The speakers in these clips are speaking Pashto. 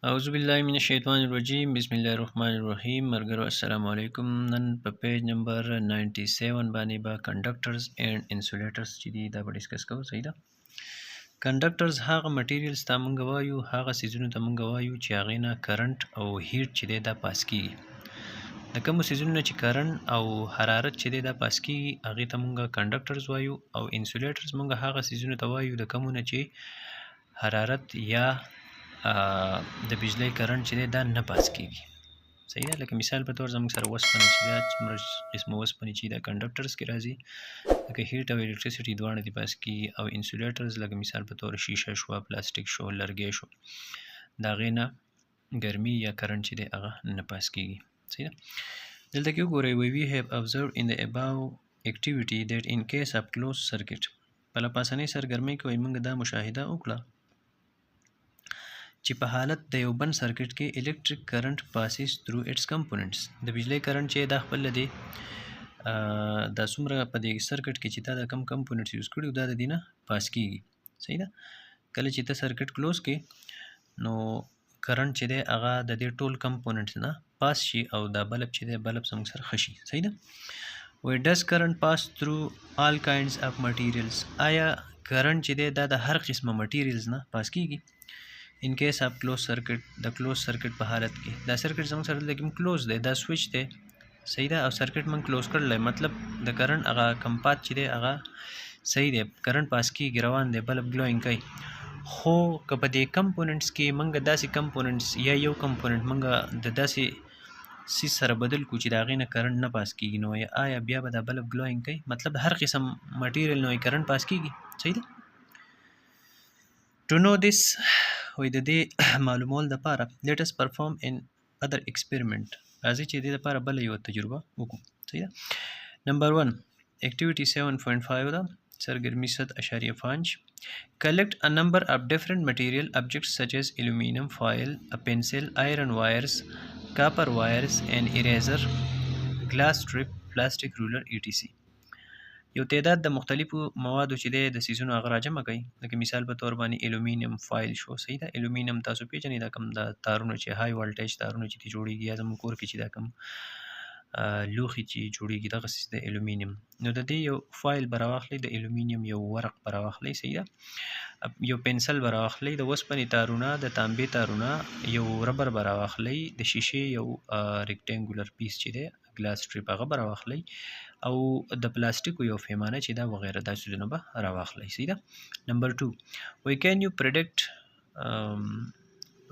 اعوذ بالله من الشیطان الرجیم بسم الله الرحمن الرحیم مرګرو السلام علیکم. نن په پیج نمبر 97 باندې با کنډکټرز اینڈ انسولیټرز چې دي دا به ډیسکس کوو. صحیح ده. کنډکټرز هغه مټیریلز ته مونږ وایو، هغه سیزونو ته مونږ وایو چې هغې نه کرنٹ او هیټ چې دی دا پاس کیږي. د کومو سیزونو نه چې کرنٹ او حرارت چې دی دا پاس کیږي هغې ته مونږ کنډکټرز وایو، او انسولیټرز مونږ هغه سیزونو ته وایو د کومو نه چې حرارت یا د بجلی کرنٹ چې دی دا نه پاس کیږي. صحیح ده. لکه مثال په طور زموږ سره وسپنه چې دا څومره قسمه وسپنې چې دا کنډکټرز کې راځي، لکه هیټ او الکتریسټي دواړه دي پاس کیږي. او انسولیټرز لکه مثال په طور شیشه شوه، پلاستیک شو، لرګی شو، د هغې نه ګرمي یا کرنٹ چې دی هغه نه پاس کیږي. صحیح ده. دلته کې وګورئ we have observed in the above activity that in case of closed circuit په لپاسنۍ سرګرمۍ کې وایي موږ دا مشاهده وکړه چې په حالت د یو بند سرکټ کې الکتریک کرنٹ پاسز تھرو اټس کمپوننټس. د بجلی کرنٹ چې دا خپل دی دا څومره په دې سرکټ کې چې دا د کم کمپوننټس یوز کړي دا د دې نه پاس کیږي. صحیح ده. کله چې ته سرکټ کلوز کې نو کرنٹ چې دی هغه د دې ټول کمپوننټس نه پاس شي او دا بلب چې دی بلب زموږ سره ښه شي. صحیح ده. وی ډز کرنٹ پاس تھرو آل کاینډز اف مټیریلز. آیا کرنٹ چې دی دا د هر قسمه مټیریلز نه پاس کیږي؟ ان کیس اف کلوز سرکټ، د کلوز سرکټ په حالت کې دا سرکټ زموږ سره دلته کوم کلوز دی، دا سویچ دی. صحیح ده. او سرکټ موږ کلوز کړلی، مطلب د کرنٹ هغه کم پات چې دی هغه صحیح دی، کرنٹ پاس کیږي، روان دی، بلب ګلوینګ کوي. خو که په دې کمپوننټس کې موږ داسې کمپوننټس یا یو کمپوننټ موږ د داسې سیز سره بدل کړو چې د هغې نه کرنٹ نه پاس کیږي، نو آیا بیا به دا بلب ګلوینګ کوي؟ مطلب د هر قسم مټیریل نه کرنٹ پاس کیږي. صحیح ده. To know this وای د دې معلومول دپاره let us perform an other experiment. راځئ چې د دې دپاره بله یوه تجربه وکړو. صحیح ده. نمبر 1 activity 7.5 ده، سرګرمي 7.5. collect a number of different material objects such as aluminum foil, a pencil, iron wires, copper wires, an eraser, glass strip, plastic ruler etc. یو تعداد د مختلفو موادو چې دی د سیزونو هغه راجمع کوي. لکه مثال په طور باندې الومینیم فایل شو. صحیح ده. الومینیم تاسو پیژنئ دا کوم د تارونو چې های والټیج تارونه چې جوړیږي، یا زموږ کور کې چې دا کوم لوښي چې جوړیږي دغه څیز د الومینیم. نو د دې یو فایل به راواخلئ، د الومینیم یو ورق به راواخلئ. صحیح ده. یو پنسل به راواخلئ، د وسپنې تارونه، د تانبې تارونه، یو ربر به راواخلئ، د شیشې یو ریکټینګولر پیس چې دی ګلاس سټریپ هغه به راواخلئ، او د پلاستیکو یو پیمانه چې دا وغیره دا څیزونه به راواخلئ. صحیح ده. نمبر 2 وی کین یو پریډکټ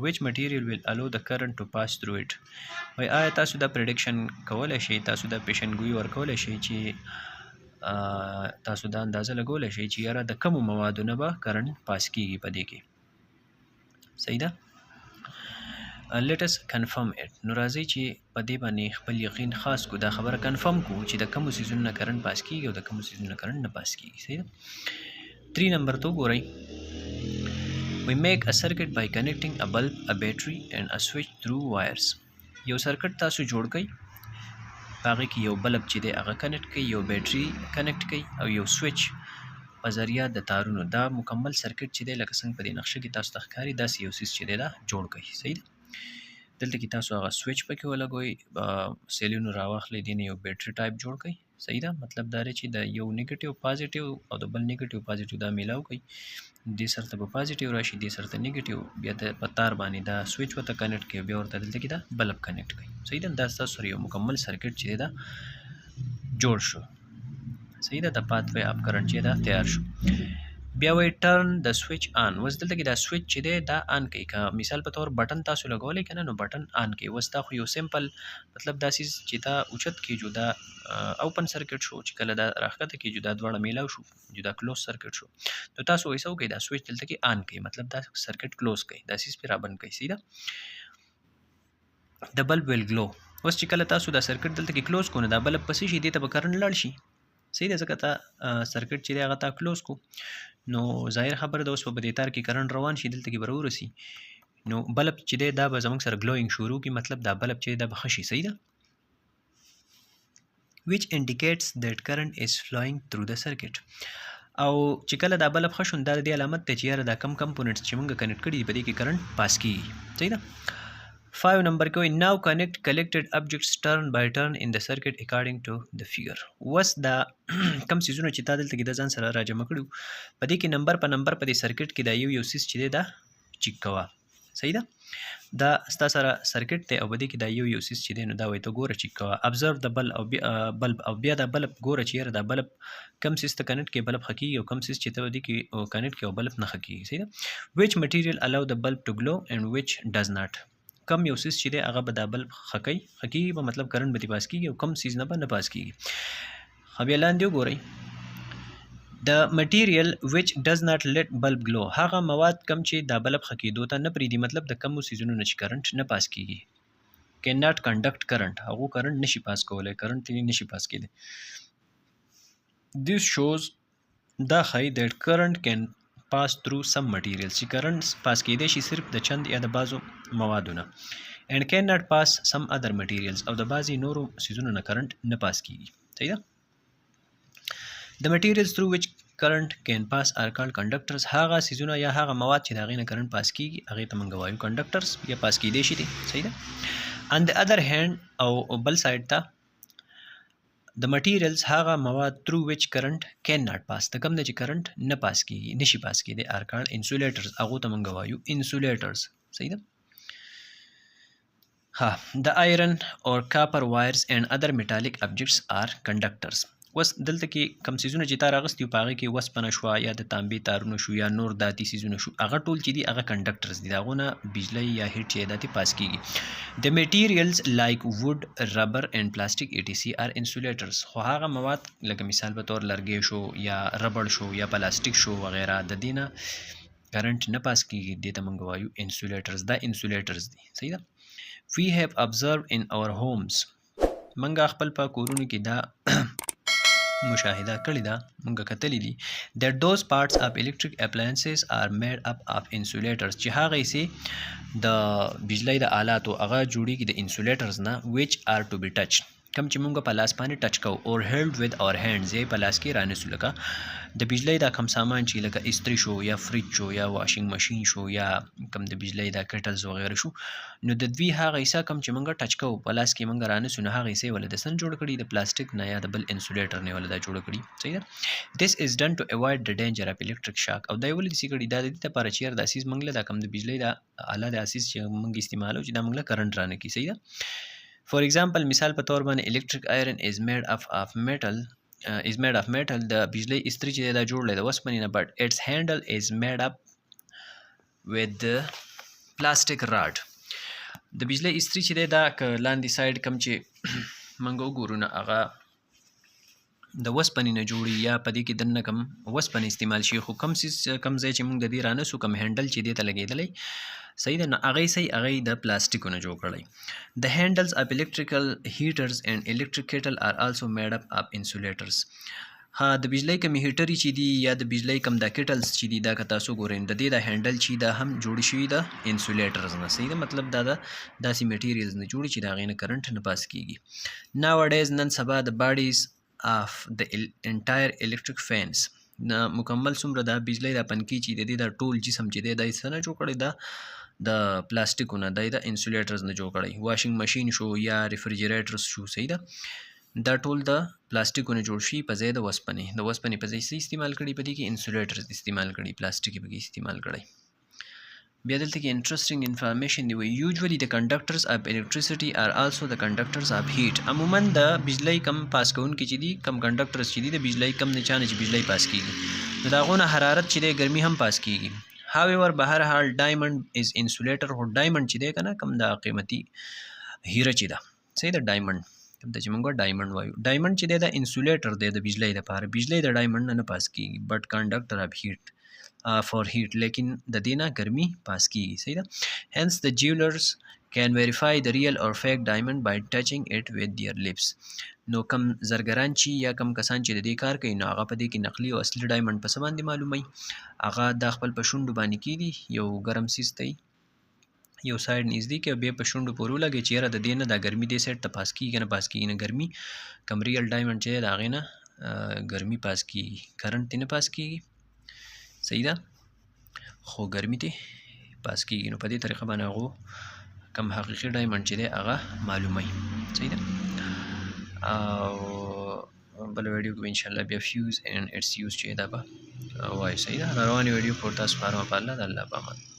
which material will allow the current to pass through it. وای آیا تاسو دا پریډکشن کولی شئ، تاسو دا پیشنګویي ورکولی شئ چې تاسو دا اندازه لګولی شئ چې یاره د کومو موادو نه به کرنٹ پاس کیږي په دې کې. صحیح ده. let us confirm it. نو راځئ چې په دې باندې خپل یقین خاص کو، دا خبره کنفرم کو چې د کومو سیزونو نه کرنٹ پاس کیږي او د کومو سیزونو نه کرنٹ نه پاس کیږي. صحیح ده. 3 نمبر ته وګورئ. We make a circuit by connecting a bulb, a battery and a switch through wires. یو سرکټ تاسو جوړ کړئ، هغې کې یو بلب چې دی هغه کنیکټ کړئ، یو بیټري کنیکټ کړئ، او یو سویچ په ذریعه د تارونو. دا مکمل سرکټ چې دی لکه څنګه په دې نقشه کې تاسو ته ښکاري داسې یو څیز چې دی دا جوړ کړئ. صحیح ده. دلته کې تاسو هغه سویچ پکې ولګوئ، سیلونو راواخلئ، دې نه یو بیټري ټایپ جوړ کړئ. صحیح ده. مطلب دا دی چې د یو نیګیټیو پازیټیو او د بل نیګیټیو پازیټیو دا میلاو کړئ، دې سر ته به پازیټیو راشي، دې سر ته نیګیټیو، بیا د په تار باندې دا سویچ ورته کنیکټ کړئ، بیا ورته دلته کې دا بلب کنیکټ کړئ. صحیح ده. دا ستاسو سره یو مکمل سرکټ چې دی دا جوړ شو. صحیح ده. د پات وی اپ کرنٹ چې دا تیار شو. بیا وی ټرن د سویچ آن. وس دلته کې دا سویچ چې دی دا آن کوي. که مثال په طور بټن تاسو لګولی که نه نو بټن آن کوي. وس دا خو یو سمپل مطلب دا سیز چې دا اوچت کیجو دا اوپن سرکټ شو، چې کله دا راښکته کیجو دا دواړه میلاو شو، جو دا کلوز سرکټ شو. نو تاسو وایسه وکړئ دا سویچ دلته کې آن کوي، مطلب دا سرکټ کلوز کوي، دا سیز پې رابند کوي. صحیح ده. د بلب ویل ګلو. اوس چې کله تاسو دا سرکټ دلته کې کلوز کو نو دا بلب پسې شي، دې ته به کرنٹ لاړ شي. صحیح ده. ځکه تا سرکټ چې دی هغه تا کلوز کو، نو ظاهر خبره ده اوس په دې تار کې کرنٹ روان شي، دلته کې به راورسي، نو بلب چې دی دا به زموږ سره ګلوینګ شروع کړي، مطلب دا بلب چې دی دا به ښه شي. صحیح ده. which indicates that current is flowing through the circuit. او چې کله دا بلب ښه شون دا د دې علامت دی چې یاره دا کم کمپوننټس چې موږ کنیکټ کړي دي په دې کې کرنټ پاس کیږي. صحیح ده. 5 نمبر کې وایي now connect collected objects turn by turn in the circuit according to the figure. وس دا کم سیزونه چې تا دلته کې د ځان سره راجمع کړو په دې کې نمبر په نمبر په دې سرکټ کې دا یو سیس چې دی دا چیک کوه. صحیح ده. دا ستا سره سرکټ دی او په دې کې دا یو سیس چې دی نو دا وایي ته ګوره چیک کوه. observe the bulb او بیا دا بلب ګوره چې یاره دا بلب کم سیس ته کنیکټ کې بلب ښه کېږي او کم سیس چې ته په دې کې کنیکټ کې او بلب نه ښه کېږي. صحیح ده. which material allow the bulb to glow and which does not. کم یو سیس چې دی هغه به دا بلب ښه کېږي په مطلب کرنټ به دې پاس کېږي او کم سیس نه به نه پاس کېږي. بیا لاندې وګورئ The material which does not let bulb glow هغه مواد کم چې دا بلب ښه کېدو ته نه پرېږدي مطلب د کمو سیزونو نه چې کرنټ نه پاس کېږي. cannot conduct current هغو کرنټ نشي پاس کولی کرنټ یې نشي پاس کېدی. This shows دا ښایي that current can pass through some materials چې کرنټ پاس کېدی شي صرف د چند یا د بعضو موادونه and cannot pass some other materials او د بعضې نورو سیزونو نه کرنټ نه پاس کېږي. صحیح ده. The materials through which current can pass are called conductors. هغه سیزونه یا هغه مواد چې د هغې نه کرنټ پاس کېږي هغې ته موږ وایو conductors یا پاس کېدی شي دي. صحیح ده. on the other hand او بل سایډ ته د materials هغه مواد through which current cannot pass د کوم نه چې کرنټ نه پاس کېږي نشي پاس کېدی are called insulators هغو ته موږ وایو insulators. صحیح ده. the iron or copper wires and other metallic objects are conductors. وس دلته کې کم سیزونه چې تا راغستي په هغې کې وسپنه شوه یا د تانبې تارونه شو یا نور داتي سیزونه شو هغه ټول چې دي هغه کنډکټرز دي د هغو نه بجلی یا هیټ چې داتې پاس کېږي. د میټیریلز لایک ووډ ربر اینډ پلاسټیک ETC آر انسولیټرز خو هغه مواد لکه مثال په طور لرګی شو یا ربړ شو یا پلاستیک شو وغیره د دې نه کرنټ نه پاس کېږي دې ته موږ وایو انسولیټرز دا انسولیټرز دي. صحیح ده. we have observed in our homes موږ خپل په کورونو کې دا مشاهده کړې ده موږ کتلی دي that those parts of electric appliances are made up of insulators چې هغه یې د بجلی د آلاتو هغه جوړیږي د انسولیټرز نه which are to be touched کم چې موږ په لاس باندې ټچ کوو or held with our hands یې په لاس کې رانیسو لکه د بجلی دا کم سامان چې لکه استری شو یا فریج شو یا واشنګ ماشین شو یا کم د بجلی دا کټلز وغیره شو نو د دوی هغه حصه کم چې موږ ټچ کوو په لاس کې موږ رانیسو نو هغه حصه ولې د سن جوړ کړي د پلاستیک نه یا د بل انسولیټر نه ولې دا جوړ کړي. صحیح ده. this is done to avoid the danger of electric shock او دا ولې دې کړي دا د دې لپاره چې د اساس موږ له دا کم د بجلی دا اله د اساس چې موږ استعمالو چې دا موږ له کرنټ رانه کی. صحیح ده. For example مثال په تور باندې electric iron is made of metal د بجلی استری چې دا جوړ لري د وسپنې نه but its handle is made up with the plastic rod د بجلی استری چې دا لاندې سایډ کم چې موږ وګورو نه هغه د وسپنې نه جوړي یا په دې کې دننه کم وسپنې استعمال شي خو کم ځای چې موږ د دې رانسو کم هینډل چې دې ته لګېدلی. صحیح ده. نو هغې د پلاستیکو نه جوړ کړی. د هینډلز اف electrical heaters and electric kettle are also made up of insulators. د بجلی کم هیټرې چې دي یا د بجلی کم دا کټلز چې دي دا که تاسو ګورئ د دې د هینډل چې دا هم جوړ شوي د انسولیټرز نه. صحیح ده. مطلب دا داسې میټیریلز نه جوړي چې د هغې نه کرنټ نه پاس کېږي. nowadays نن سبا د باډیز of the entire electric fans مکمل څومره دا بجلی دا پنکې چې د دې دا ټول جسم چې دی دا یې څه نه جوړ کړی دا د پلاستیکو نه دا د انسولیټرز نه جوړ کړی. واشنګ ماشین شو یا ریفریجریټرز شو. صحیح ده. دا ټول د پلاستیکو نه جوړ شي په ځای د وسپنې په ځای استعمال کړي په دې کې انسولیټرز استعمال کړي پلاستیک یې پکې استعمال کړی. بیا دلته کې انټرسټینګ انفارمیشن دی وایي usually the conductors of electricity are also the conductors of heat. عموما د بجلی کم پاس کوونکي چې دي کم کنډکټرز چې دي د بجلی کم نه چانه چې بجلی پاس کېږي نو د هغو نه حرارت چې دی ګرمي هم پاس کېږي. however بهر حال diamond is insulator خو ډایمنډ چې دی که نه کم دا قیمتي هیره چې ده. صحیح ده. ډایمنډ کوم ته چې موږ ډایمنډ وایو ډایمنډ چې دی د انسولیټر دی د بجلی دپاره بجلی د ډایمنډ نه پاس کېږي بټ کنډکټر اف هیټ for heat لیکن د دې نه ګرمي پاس کېږي. صحیح ده. hence the jewelers can verify the real or fake diamond by touching it with their lips. نو کم زرګران چې یا کم کسان چې د دې کار کوي نو هغه په دې کې نقلي او اصلي ډایمنډ په څه باندې معلوموي هغه دا خپل په شونډو باندې کېږي یو ګرم سیز ته یو سایډ نږدې کې بیا په شونډو پورې ولګوي چې یاره د دې نه دا ګرمي دې سایډ ته پاس کېږي نه پاس کېږي نه ګرمي کم ریل ډایمنډ چې دی د هغې نه ګرمي پاس کیږي، کرنٹ تی نه پاس کیږي. صحیح ده، خو ګرمي تی پاس کیږي. نو په دې طریقه باندې هغو کم حقیقي ډایمنډ چې دی هغه معلوموي. صحیح ده. او بل ویډیو کې انشاءالله بیا فیوز اینڈ اټس یوز چې دا به وایو. صحیح ده. روانې ویډیو پر تاسو فارمه په الله د الله په امان.